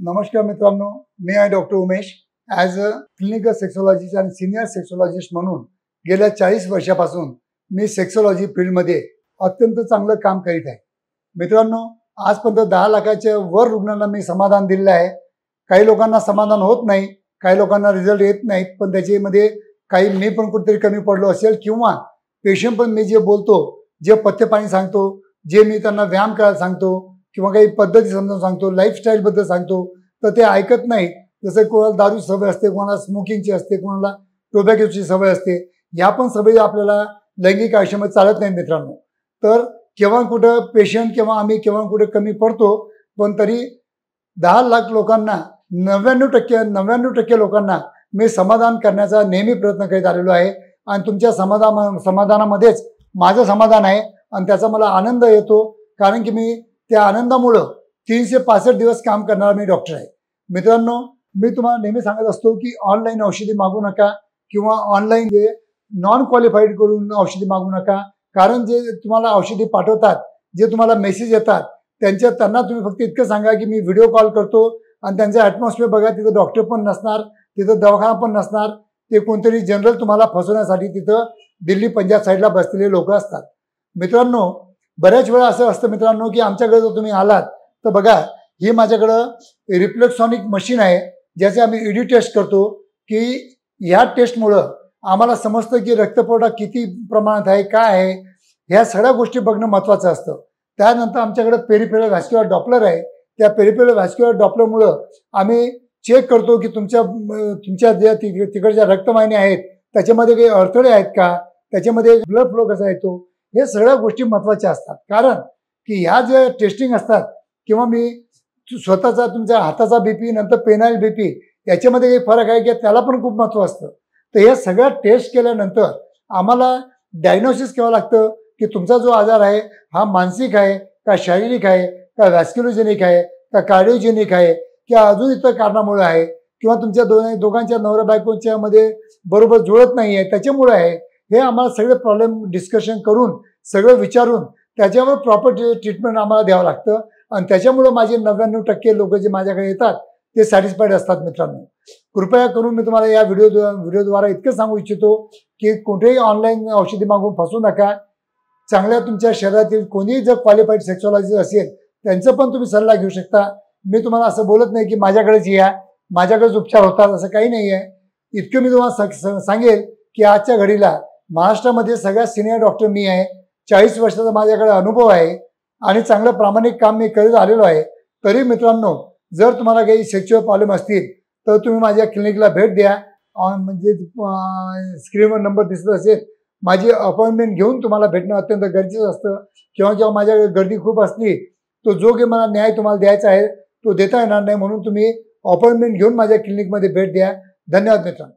नमस्कार मित्रांनो, मी आहे doctor Umesh. As a clinical sexologist आणि सिनियर सेक्सॉलॉजिस्ट म्हणून गेल्या 40 वर्षापासून मी सेक्सॉलॉजी फील्डमध्ये अत्यंत चांगलं काम करीत आहे. मित्रांनो, आजपर्यंत 10 लाखाच्या वर रुग्णांना मी समाधान दिलेलं आहे. काही लोकांना समाधान होत नाही, काही लोकांना रिझल्ट येत नाहीत, पण त्याच्यामध्ये काही मी पण कुठेतरी कमी पडलो असेल किंवा पेशंट पण मी जे बोलतो, जे पथ्य पाणी सांगतो, जे मी त्यांना व्यायाम करायला सांगतो किंवा काही पद्धती समजावून सांगतो, लाईफस्टाईलबद्दल सांगतो, तर ते ऐकत नाही. जसं कोणाला दारू सवय असते, कोणाला स्मोकिंगची असते, कोणाला टोबॅकोची सवय असते. या पण सवयी आपल्याला लैंगिक आयुष्यामध्ये चालत नाही मित्रांनो. तर केव्हा कुठं पेशंट किंवा आम्ही केव्हा कुठे कमी पडतो, पण तरी 10 लाख लोकांना 99% लोकांना मी समाधान करण्याचा नेहमी प्रयत्न करीत आलेलो आहे. आणि तुमच्या समाधानामध्येच माझं समाधान आहे आणि त्याचा मला आनंद येतो, कारण की मी त्या आनंदामुळं 365 दिवस काम करणारा मी डॉक्टर आहे. मित्रांनो, मी तुम्हाला नेहमी सांगत असतो की ऑनलाईन औषधी मागू नका किंवा ऑनलाईन जे नॉन क्वालिफाईड करून औषधी मागू नका. कारण जे तुम्हाला औषधी पाठवतात, जे तुम्हाला मेसेज येतात, त्यांना तुम्ही फक्त इतकं सांगा की मी व्हिडिओ कॉल करतो आणि त्यांचं ॲटमॉस्फिअर बघा. तिथं डॉक्टर पण नसणार, तिथं दवाखाना पण नसणार. ते कोणतरी जनरल तुम्हाला फसवण्यासाठी तिथं दिल्ली पंजाब साईडला बसलेले लोक असतात. मित्रांनो, बऱ्याच वेळा असं असतं मित्रांनो की आमच्याकडे जर तुम्ही आलात तर बघा, ही माझ्याकडं रिफ्लेक्सॉनिक मशीन आहे, ज्याचे आम्ही ईडी टेस्ट करतो की ह्या टेस्टमुळं आम्हाला समजतं की रक्तपुरवठा किती प्रमाणात आहे, काय आहे, ह्या सगळ्या गोष्टी बघणं महत्त्वाचं असतं. त्यानंतर आमच्याकडे पेरिफेरल व्हॅस्क्युलर डॉपलर आहे. त्या पेरिफेरल व्हॅस्क्युलर डॉपलरमुळं आम्ही चेक करतो की तुमच्या ज्या तिकडच्या रक्तवाहिन्या आहेत त्याच्यामध्ये काही अडथळे आहेत का, त्याच्यामध्ये ब्लड फ्लो कसा येतो, हे सगळ्या गोष्टी महत्त्वाच्या असतात. कारण की ह्या ज्या टेस्टिंग असतात किंवा मी स्वतःचा तुमच्या हाताचा बीपी नंतर पेनाइल बीपी याच्यामध्ये काही फरक आहे की त्याला पण खूप महत्त्व असतं. तर हे सगळ्या टेस्ट केल्यानंतर आम्हाला डायग्नोसिस करावं लागतं की तुमचा जो आजार आहे हा मानसिक आहे का, शारीरिक आहे का, व्हॅस्क्युलोजेनिक आहे का, कार्डिओजेनिक आहे किंवा अजून इतर कारणामुळे आहे किंवा तुमच्या दोघांच्या नवरा बायकोच्या मध्ये बरोबर जुळत नाही आहे त्याच्यामुळे आहे. हे आम्हाला सगळे प्रॉब्लेम डिस्कशन करून सगळं विचारून त्याच्यावर प्रॉपर ट्रीटमेंट आम्हाला द्यावं लागतं. आणि त्याच्यामुळं माझे 99% लोक जे माझ्याकडे येतात ते सॅटिस्फाईड असतात. मित्रांनो, कृपया करून मी तुम्हाला या व्हिडिओद्वारा इतकं सांगू इच्छितो की कुठेही ऑनलाईन औषधी मागून फसू नका. चांगल्या तुमच्या शरीरातील कोणीही जर क्वालिफाईड सेक्सॉलॉजिस्ट असेल त्यांचं पण तुम्ही सल्ला घेऊ शकता. मी तुम्हाला असं बोलत नाही की माझ्याकडेच या, माझ्याकडेच उपचार होतात, असं काही नाही आहे. इतकं मी तुम्हाला सांगेल की आजच्या घडीला महाराष्ट्रामध्ये सगळ्यात सिनियर डॉक्टर मी आहे. 40 वर्षाचा माझ्याकडे अनुभव आहे आणि चांगलं प्रामाणिक काम मी करीत आलेलो आहे. तरी मित्रांनो, जर तुम्हाला काही सेक्शुअल प्रॉब्लेम असतील तर तुम्ही माझ्या क्लिनिकला भेट द्या. म्हणजे स्क्रीनवर नंबर दिसत असेल, माझी अपॉइंटमेंट घेऊन तुम्हाला भेटणं अत्यंत गरजेचं असतं. किंवा माझ्याकडे गर्दी खूप असली तो जो काही मला न्याय तुम्हाला द्यायचा आहे तो देता येणार नाही, म्हणून तुम्ही अपॉइंटमेंट घेऊन माझ्या क्लिनिकमध्ये भेट द्या. धन्यवाद मित्रांनो.